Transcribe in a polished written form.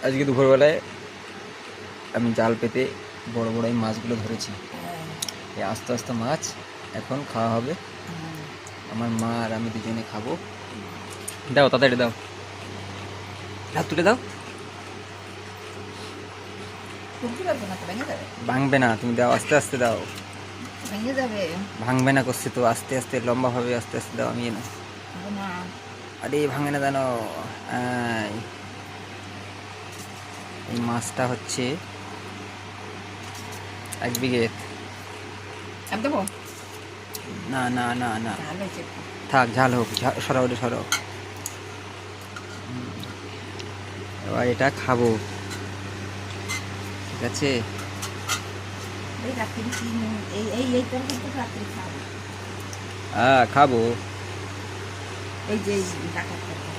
আজকে দুপুরবেলায় আমি জাল পেতে বড় বড় এই মাছগুলো ধরেছি। এই আস্তে আস্তে মাছ এখন খাওয়া হবে। আমার মা আর আমি দুজনে খাবো। দাও তাড়াতাড়ি দাও, হাত তুলে দাও। ভাঙবে না, তুমি দাও, আস্তে আস্তে দাও। ভেঙে যাবে ভাঙবে না করছি তো, আস্তে আস্তে লম্বা ভাবে আস্তে আস্তে দাও। আমি না, না। আরে ভাঙে না জানো। এই মাছটা হচ্ছে 1 বিঘে। আর দেবো না না না না, ভালো হয়েছে একটু। থাক, ঝাল হোক, সরাও রে সরাও। এবার এটা খাবো, ঠিক আছে? এই রাত্রি কি এই এই এই তরকারি তো রাত্রি খাবো। খাবো। এই যে এই ডাকাত তরকারি।